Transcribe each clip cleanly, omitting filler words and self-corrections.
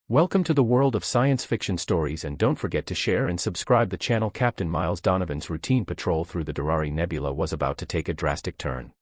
Welcome to the world of science fiction stories, and don't forget to share and subscribe the channel. Captain Miles Donovan's routine patrol through the Durari Nebula was about to take a drastic turn.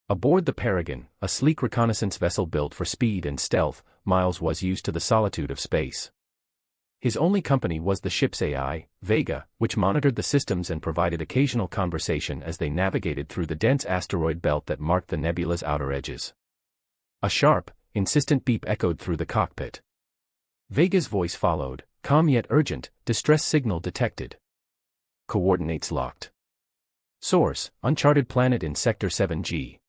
Aboard the Peregrine, a sleek reconnaissance vessel built for speed and stealth, Miles was used to the solitude of space. His only company was the ship's AI, Vega, which monitored the systems and provided occasional conversation as they navigated through the dense asteroid belt that marked the nebula's outer edges. A sharp, insistent beep echoed through the cockpit. Vega's voice followed, calm yet urgent. Distress signal detected. Coordinates locked. Source: uncharted planet in Sector 7G.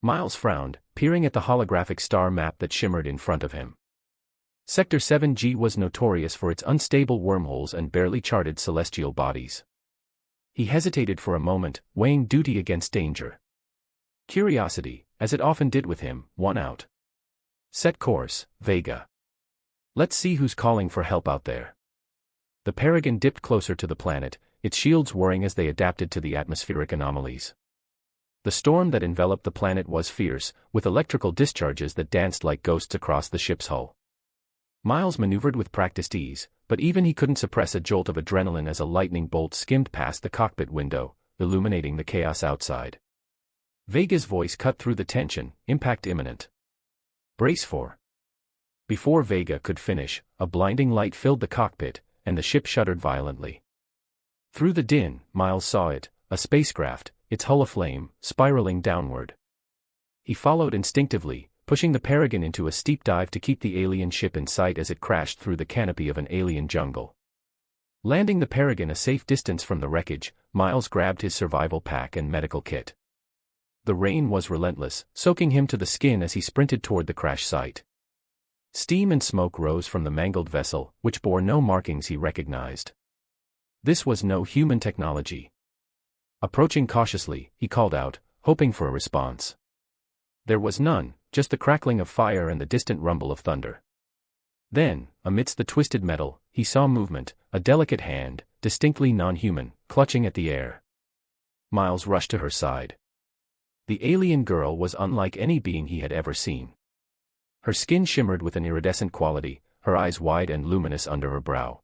Miles frowned, peering at the holographic star map that shimmered in front of him. Sector 7G was notorious for its unstable wormholes and barely charted celestial bodies. He hesitated for a moment, weighing duty against danger. Curiosity, as it often did with him, won out. Set course, Vega. Let's see who's calling for help out there. The Peregrine dipped closer to the planet, its shields whirring as they adapted to the atmospheric anomalies. The storm that enveloped the planet was fierce, with electrical discharges that danced like ghosts across the ship's hull. Miles maneuvered with practiced ease, but even he couldn't suppress a jolt of adrenaline as a lightning bolt skimmed past the cockpit window, illuminating the chaos outside. Vega's voice cut through the tension, impact imminent. Brace for. Before Vega could finish, a blinding light filled the cockpit, and the ship shuddered violently. Through the din, Miles saw it, a spacecraft, its hull aflame, spiraling downward. He followed instinctively, pushing the Peregrine into a steep dive to keep the alien ship in sight as it crashed through the canopy of an alien jungle. Landing the Peregrine a safe distance from the wreckage, Miles grabbed his survival pack and medical kit. The rain was relentless, soaking him to the skin as he sprinted toward the crash site. Steam and smoke rose from the mangled vessel, which bore no markings he recognized. This was no human technology. Approaching cautiously, he called out, hoping for a response. There was none, just the crackling of fire and the distant rumble of thunder. Then, amidst the twisted metal, he saw movement, a delicate hand, distinctly non-human, clutching at the air. Miles rushed to her side. The alien girl was unlike any being he had ever seen. Her skin shimmered with an iridescent quality, her eyes wide and luminous under her brow.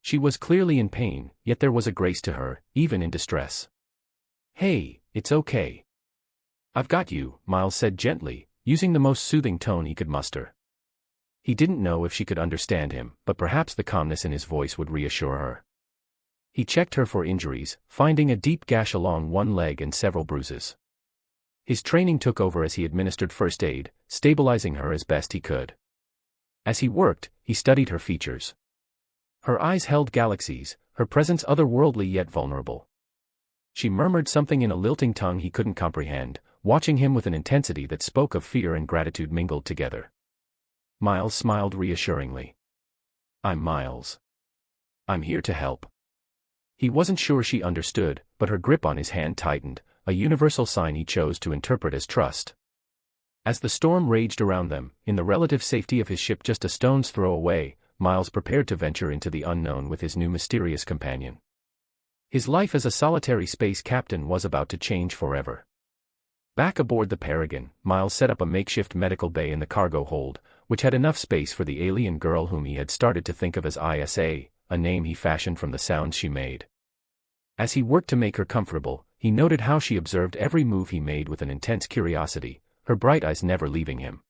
She was clearly in pain, yet there was a grace to her, even in distress. "Hey, it's okay. I've got you," Miles said gently, using the most soothing tone he could muster. He didn't know if she could understand him, but perhaps the calmness in his voice would reassure her. He checked her for injuries, finding a deep gash along one leg and several bruises. His training took over as he administered first aid, stabilizing her as best he could. As he worked, he studied her features. Her eyes held galaxies, her presence otherworldly yet vulnerable. She murmured something in a lilting tongue he couldn't comprehend, watching him with an intensity that spoke of fear and gratitude mingled together. Miles smiled reassuringly. "I'm Miles. I'm here to help." He wasn't sure she understood, but her grip on his hand tightened, a universal sign he chose to interpret as trust. As the storm raged around them, in the relative safety of his ship just a stone's throw away, Miles prepared to venture into the unknown with his new mysterious companion. His life as a solitary space captain was about to change forever. Back aboard the Peregrine, Miles set up a makeshift medical bay in the cargo hold, which had enough space for the alien girl whom he had started to think of as Isa, a name he fashioned from the sounds she made. As he worked to make her comfortable, he noted how she observed every move he made with an intense curiosity, her bright eyes never leaving him.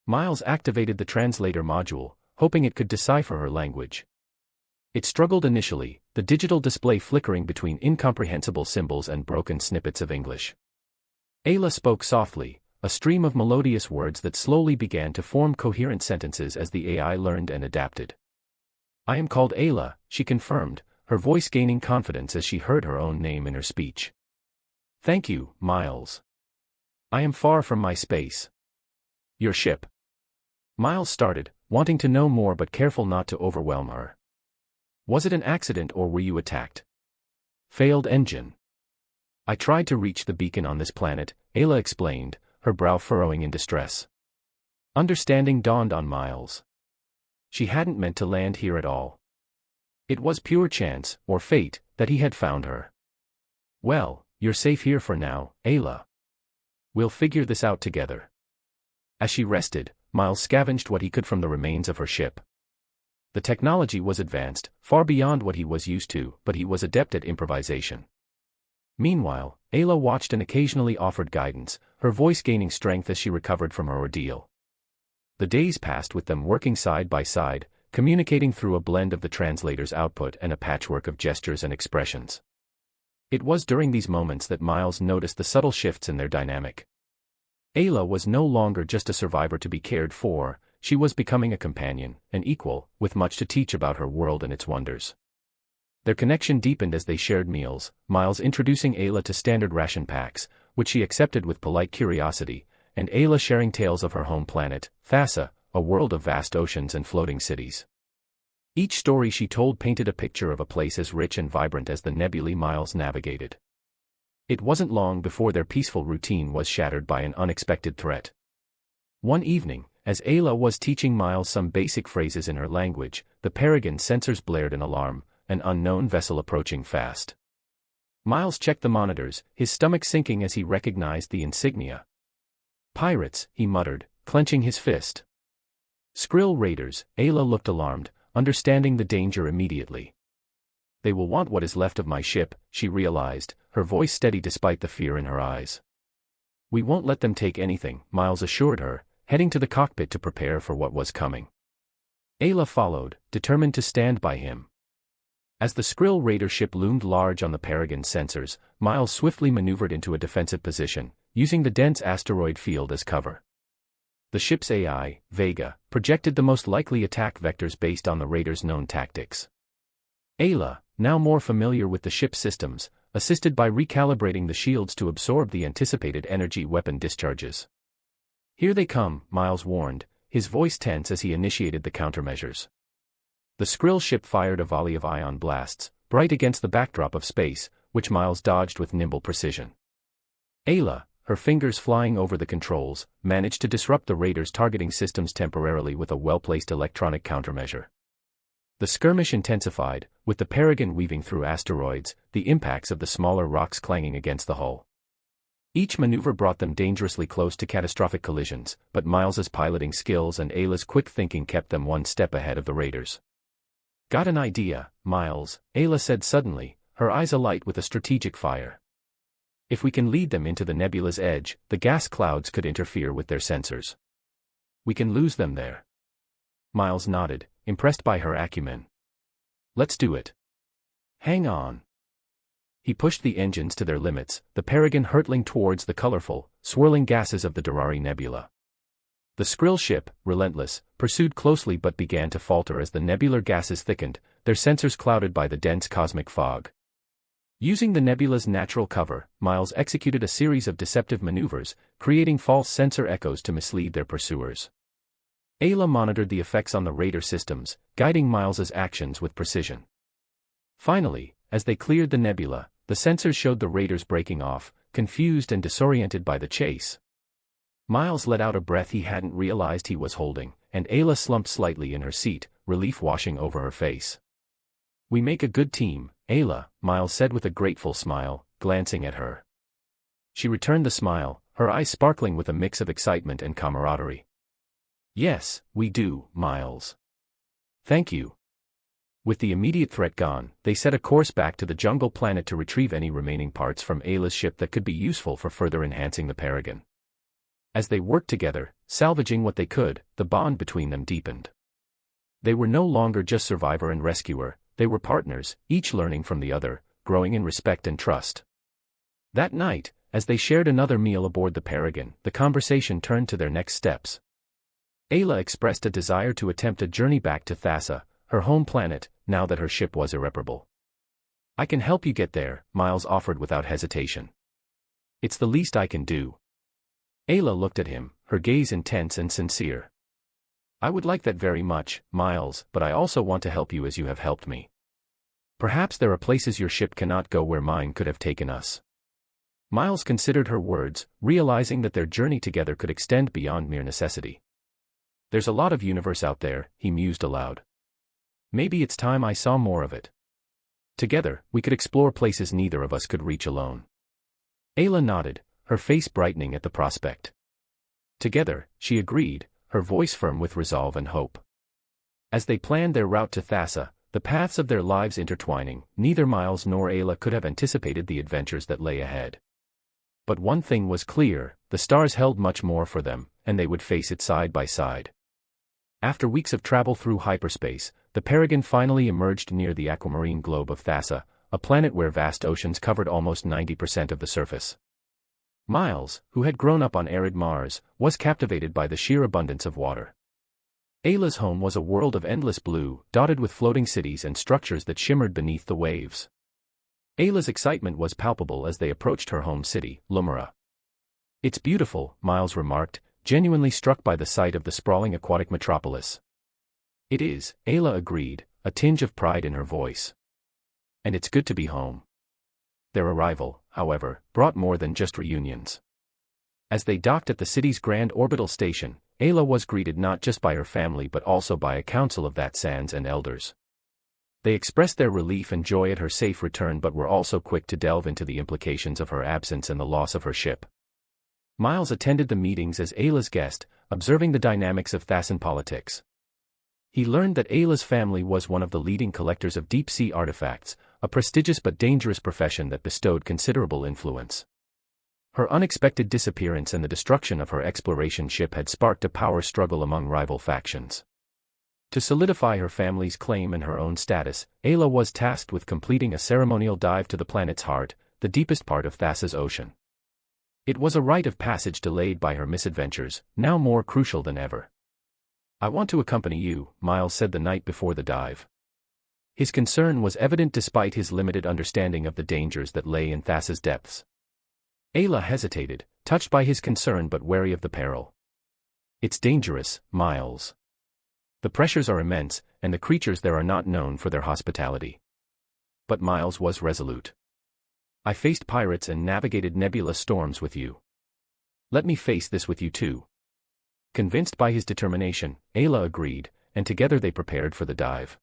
Miles activated the translator module, hoping it could decipher her language. It struggled initially, the digital display flickering between incomprehensible symbols and broken snippets of English. Ayla spoke softly, a stream of melodious words that slowly began to form coherent sentences as the AI learned and adapted. "I am called Ayla," she confirmed, her voice gaining confidence as she heard her own name in her speech. "Thank you, Miles. I am far from my space." "Your ship?" Miles started, wanting to know more but careful not to overwhelm her. "Was it an accident or were you attacked?" "Failed engine. I tried to reach the beacon on this planet," Ayla explained, her brow furrowing in distress. Understanding dawned on Miles. She hadn't meant to land here at all. It was pure chance, or fate, that he had found her. "Well, you're safe here for now, Ayla. We'll figure this out together." As she rested, Miles scavenged what he could from the remains of her ship. The technology was advanced, far beyond what he was used to, but he was adept at improvisation. Meanwhile, Ayla watched and occasionally offered guidance, her voice gaining strength as she recovered from her ordeal. The days passed with them working side by side, communicating through a blend of the translator's output and a patchwork of gestures and expressions. It was during these moments that Miles noticed the subtle shifts in their dynamic. Ayla was no longer just a survivor to be cared for, she was becoming a companion, an equal, with much to teach about her world and its wonders. Their connection deepened as they shared meals, Miles introducing Ayla to standard ration packs, which she accepted with polite curiosity, and Ayla sharing tales of her home planet, Thassa, a world of vast oceans and floating cities. Each story she told painted a picture of a place as rich and vibrant as the nebulae Miles navigated. It wasn't long before their peaceful routine was shattered by an unexpected threat. One evening, as Ayla was teaching Miles some basic phrases in her language, the Peregrine sensors blared an alarm, an unknown vessel approaching fast. Miles checked the monitors, his stomach sinking as he recognized the insignia. "Pirates," he muttered, clenching his fist. "Skrill raiders," Ayla looked alarmed, understanding the danger immediately. "They will want what is left of my ship," she realized, her voice steady despite the fear in her eyes. "We won't let them take anything," Miles assured her, heading to the cockpit to prepare for what was coming. Ayla followed, determined to stand by him. As the Skrill raider ship loomed large on the Peregrine's sensors, Miles swiftly maneuvered into a defensive position, using the dense asteroid field as cover. The ship's AI, Vega, projected the most likely attack vectors based on the raider's known tactics. Ayla, now more familiar with the ship's systems, assisted by recalibrating the shields to absorb the anticipated energy weapon discharges. "Here they come," Miles warned, his voice tense as he initiated the countermeasures. The Skrill ship fired a volley of ion blasts, bright against the backdrop of space, which Miles dodged with nimble precision. Ayla, her fingers flying over the controls, managed to disrupt the raider's targeting systems temporarily with a well-placed electronic countermeasure. The skirmish intensified, with the Peregrine weaving through asteroids, the impacts of the smaller rocks clanging against the hull. Each maneuver brought them dangerously close to catastrophic collisions, but Miles's piloting skills and Ayla's quick thinking kept them one step ahead of the raiders. "Got an idea, Miles," Ayla said suddenly, her eyes alight with a strategic fire. "If we can lead them into the nebula's edge, the gas clouds could interfere with their sensors. We can lose them there." Miles nodded, impressed by her acumen. "Let's do it. Hang on." He pushed the engines to their limits, the Peregrine hurtling towards the colorful, swirling gases of the Durari Nebula. The Skrill ship, relentless, pursued closely but began to falter as the nebular gases thickened, their sensors clouded by the dense cosmic fog. Using the nebula's natural cover, Miles executed a series of deceptive maneuvers, creating false sensor echoes to mislead their pursuers. Ayla monitored the effects on the raider systems, guiding Miles's actions with precision. Finally, as they cleared the nebula, the sensors showed the raiders breaking off, confused and disoriented by the chase. Miles let out a breath he hadn't realized he was holding, and Ayla slumped slightly in her seat, relief washing over her face. "We make a good team, Ayla," Miles said with a grateful smile, glancing at her. She returned the smile, her eyes sparkling with a mix of excitement and camaraderie. "Yes, we do, Miles. Thank you." With the immediate threat gone, they set a course back to the jungle planet to retrieve any remaining parts from Ayla's ship that could be useful for further enhancing the Peregrine. As they worked together, salvaging what they could, the bond between them deepened. They were no longer just survivor and rescuer, they were partners, each learning from the other, growing in respect and trust. That night, as they shared another meal aboard the Peregrine, the conversation turned to their next steps. Ayla expressed a desire to attempt a journey back to Thassa, her home planet, now that her ship was irreparable. "I can help you get there," Miles offered without hesitation. "It's the least I can do." Ayla looked at him, her gaze intense and sincere. "I would like that very much, Miles, but I also want to help you as you have helped me. Perhaps there are places your ship cannot go where mine could have taken us." Miles considered her words, realizing that their journey together could extend beyond mere necessity. "There's a lot of universe out there," he mused aloud. "Maybe it's time I saw more of it. Together, we could explore places neither of us could reach alone." Ayla nodded, her face brightening at the prospect. Together, she agreed, her voice firm with resolve and hope. As they planned their route to Thassa, the paths of their lives intertwining, neither Miles nor Ayla could have anticipated the adventures that lay ahead. But one thing was clear, the stars held much more for them, and they would face it side by side. After weeks of travel through hyperspace, the Peregrine finally emerged near the aquamarine globe of Thassa, a planet where vast oceans covered almost 90% of the surface. Miles, who had grown up on arid Mars, was captivated by the sheer abundance of water. Ayla's home was a world of endless blue, dotted with floating cities and structures that shimmered beneath the waves. Ayla's excitement was palpable as they approached her home city, Lumira. "It's beautiful," Miles remarked, genuinely struck by the sight of the sprawling aquatic metropolis. "It is," Ayla agreed, a tinge of pride in her voice. "And it's good to be home." Their arrival, however, brought more than just reunions. As they docked at the city's grand orbital station, Ayla was greeted not just by her family but also by a council of Vatsans and elders. They expressed their relief and joy at her safe return but were also quick to delve into the implications of her absence and the loss of her ship. Miles attended the meetings as Ayla's guest, observing the dynamics of Thassan politics. He learned that Ayla's family was one of the leading collectors of deep-sea artifacts, a prestigious but dangerous profession that bestowed considerable influence. Her unexpected disappearance and the destruction of her exploration ship had sparked a power struggle among rival factions. To solidify her family's claim and her own status, Ayla was tasked with completing a ceremonial dive to the planet's heart, the deepest part of Thassa's ocean. It was a rite of passage delayed by her misadventures, now more crucial than ever. "I want to accompany you," Miles said the night before the dive. His concern was evident despite his limited understanding of the dangers that lay in Thassa's depths. Ayla hesitated, touched by his concern but wary of the peril. "It's dangerous, Miles. The pressures are immense, and the creatures there are not known for their hospitality." But Miles was resolute. "I faced pirates and navigated nebulous storms with you. Let me face this with you too." Convinced by his determination, Ayla agreed, and together they prepared for the dive.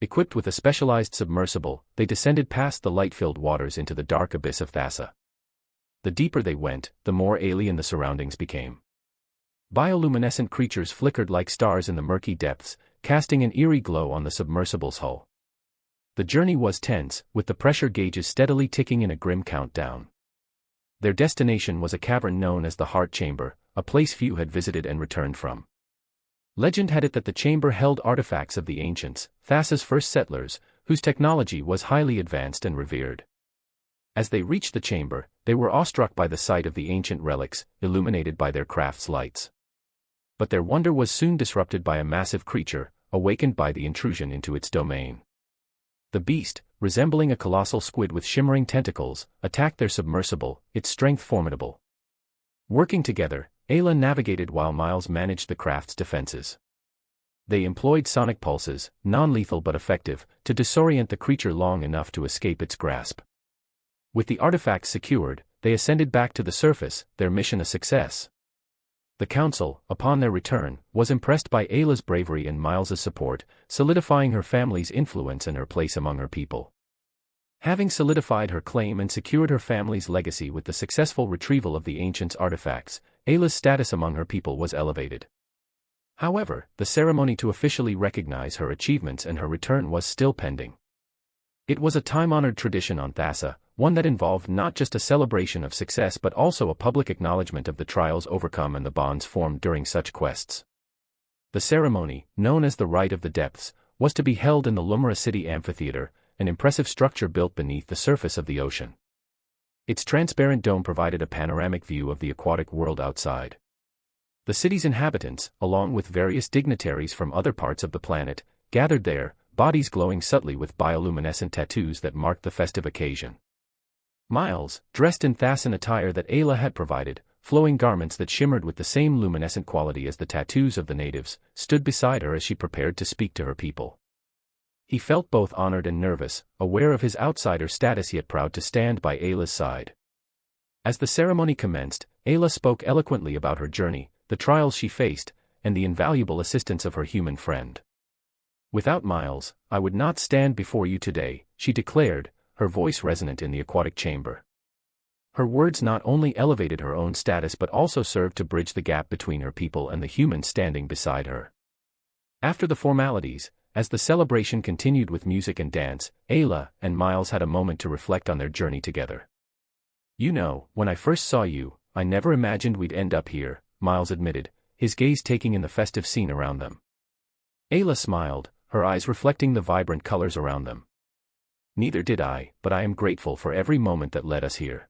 Equipped with a specialized submersible, they descended past the light-filled waters into the dark abyss of Thassa. The deeper they went, the more alien the surroundings became. Bioluminescent creatures flickered like stars in the murky depths, casting an eerie glow on the submersible's hull. The journey was tense, with the pressure gauges steadily ticking in a grim countdown. Their destination was a cavern known as the Heart Chamber, a place few had visited and returned from. Legend had it that the chamber held artifacts of the ancients, Thassa's first settlers, whose technology was highly advanced and revered. As they reached the chamber, they were awestruck by the sight of the ancient relics, illuminated by their craft's lights. But their wonder was soon disrupted by a massive creature, awakened by the intrusion into its domain. The beast, resembling a colossal squid with shimmering tentacles, attacked their submersible, its strength formidable. Working together, Ayla navigated while Miles managed the craft's defenses. They employed sonic pulses, non-lethal but effective, to disorient the creature long enough to escape its grasp. With the artifacts secured, they ascended back to the surface, their mission a success. The council, upon their return, was impressed by Ayla's bravery and Miles's support, solidifying her family's influence and her place among her people. Having solidified her claim and secured her family's legacy with the successful retrieval of the ancients' artifacts, Ayla's status among her people was elevated. However, the ceremony to officially recognize her achievements and her return was still pending. It was a time-honored tradition on Thassa, one that involved not just a celebration of success but also a public acknowledgement of the trials overcome and the bonds formed during such quests. The ceremony, known as the Rite of the Depths, was to be held in the Lumira City Amphitheater, an impressive structure built beneath the surface of the ocean. Its transparent dome provided a panoramic view of the aquatic world outside. The city's inhabitants, along with various dignitaries from other parts of the planet, gathered there, bodies glowing subtly with bioluminescent tattoos that marked the festive occasion. Miles, dressed in Thassan attire that Ayla had provided, flowing garments that shimmered with the same luminescent quality as the tattoos of the natives, stood beside her as she prepared to speak to her people. He felt both honored and nervous, aware of his outsider status yet proud to stand by Ayla's side. As the ceremony commenced, Ayla spoke eloquently about her journey, the trials she faced, and the invaluable assistance of her human friend. "Without Miles, I would not stand before you today," she declared, her voice resonant in the aquatic chamber. Her words not only elevated her own status but also served to bridge the gap between her people and the humans standing beside her. After the formalities, as the celebration continued with music and dance, Ayla and Miles had a moment to reflect on their journey together. "You know, when I first saw you, I never imagined we'd end up here," Miles admitted, his gaze taking in the festive scene around them. Ayla smiled, her eyes reflecting the vibrant colors around them. "Neither did I, but I am grateful for every moment that led us here."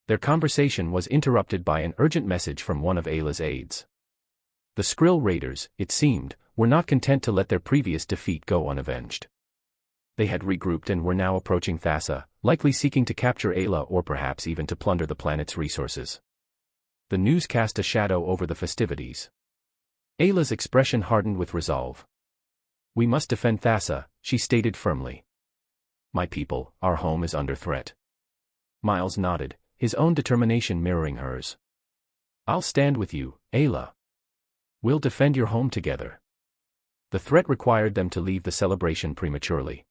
Their conversation was interrupted by an urgent message from one of Ayla's aides. The Skrill raiders, it seemed, were not content to let their previous defeat go unavenged. They had regrouped and were now approaching Thassa, likely seeking to capture Ayla or perhaps even to plunder the planet's resources. The news cast a shadow over the festivities. Ayla's expression hardened with resolve. "We must defend Thassa," she stated firmly. "My people, our home is under threat." Miles nodded, his own determination mirroring hers. "I'll stand with you, Ayla. We'll defend your home together." The threat required them to leave the celebration prematurely.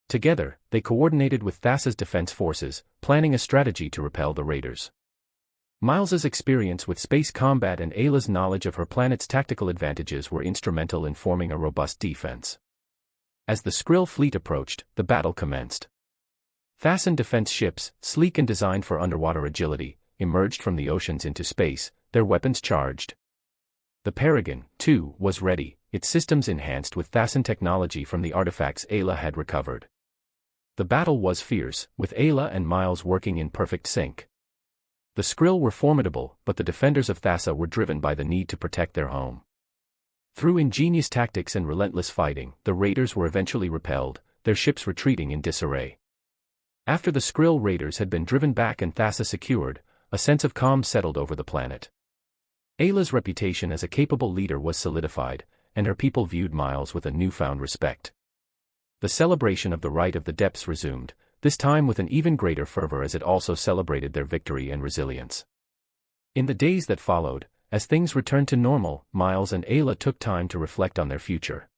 Together, they coordinated with Thassa's defense forces, planning a strategy to repel the raiders. Miles's experience with space combat and Ayla's knowledge of her planet's tactical advantages were instrumental in forming a robust defense. As the Skrill fleet approached, the battle commenced. Thassan defense ships, sleek and designed for underwater agility, emerged from the oceans into space, their weapons charged. The Paragon, too, was ready, its systems enhanced with Thassan technology from the artifacts Ayla had recovered. The battle was fierce, with Ayla and Miles working in perfect sync. The Skrill were formidable, but the defenders of Thassa were driven by the need to protect their home. Through ingenious tactics and relentless fighting, the raiders were eventually repelled, their ships retreating in disarray. After the Skrill raiders had been driven back and Thassa secured, a sense of calm settled over the planet. Ayla's reputation as a capable leader was solidified, and her people viewed Miles with a newfound respect. The celebration of the Rite of the Depths resumed, this time with an even greater fervor as it also celebrated their victory and resilience. In the days that followed, as things returned to normal, Miles and Ayla took time to reflect on their future.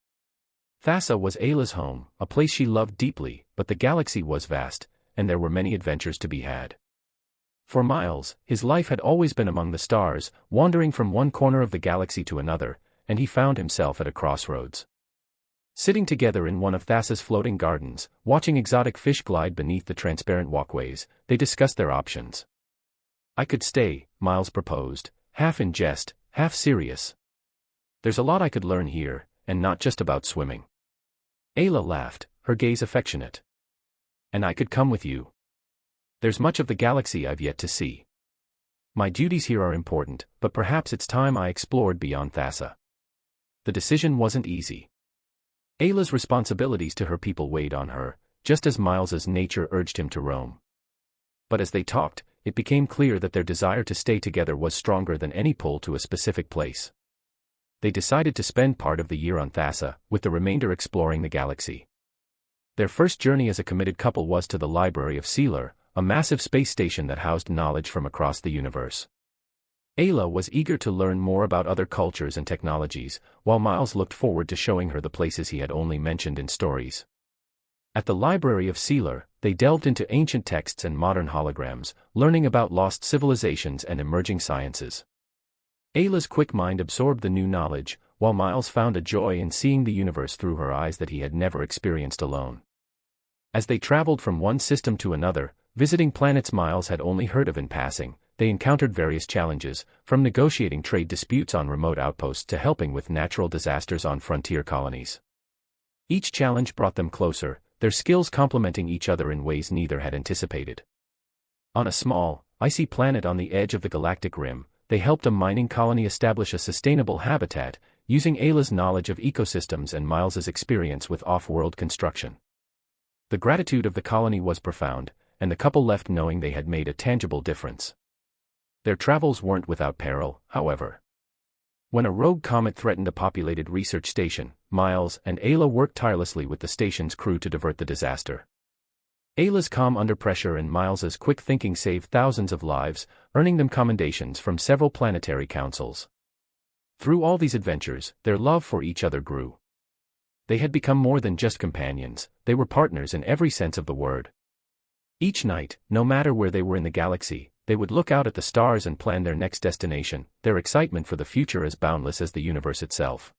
Thassa was Ayla's home, a place she loved deeply, but the galaxy was vast, and there were many adventures to be had. For Miles, his life had always been among the stars, wandering from one corner of the galaxy to another, and he found himself at a crossroads. Sitting together in one of Thassa's floating gardens, watching exotic fish glide beneath the transparent walkways, they discussed their options. "I could stay," Miles proposed, half in jest, half serious. "There's a lot I could learn here, and not just about swimming." Ayla laughed, her gaze affectionate. "And I could come with you. There's much of the galaxy I've yet to see. My duties here are important, but perhaps it's time I explored beyond Thassa." The decision wasn't easy. Ayla's responsibilities to her people weighed on her, just as Miles's nature urged him to roam. But as they talked, it became clear that their desire to stay together was stronger than any pull to a specific place. They decided to spend part of the year on Thassa, with the remainder exploring the galaxy. Their first journey as a committed couple was to the Library of Sealer, a massive space station that housed knowledge from across the universe. Ayla was eager to learn more about other cultures and technologies, while Miles looked forward to showing her the places he had only mentioned in stories. At the Library of Sealer, they delved into ancient texts and modern holograms, learning about lost civilizations and emerging sciences. Ayla's quick mind absorbed the new knowledge, while Miles found a joy in seeing the universe through her eyes that he had never experienced alone. As they traveled from one system to another, visiting planets Miles had only heard of in passing, they encountered various challenges, from negotiating trade disputes on remote outposts to helping with natural disasters on frontier colonies. Each challenge brought them closer, their skills complementing each other in ways neither had anticipated. On a small, icy planet on the edge of the galactic rim, they helped a mining colony establish a sustainable habitat, using Ayla's knowledge of ecosystems and Miles's experience with off-world construction. The gratitude of the colony was profound, and the couple left knowing they had made a tangible difference. Their travels weren't without peril, however. When a rogue comet threatened a populated research station, Miles and Ayla worked tirelessly with the station's crew to divert the disaster. Ayla's calm under pressure and Miles's quick thinking saved thousands of lives, earning them commendations from several planetary councils. Through all these adventures, their love for each other grew. They had become more than just companions, they were partners in every sense of the word. Each night, no matter where they were in the galaxy, they would look out at the stars and plan their next destination, their excitement for the future as boundless as the universe itself.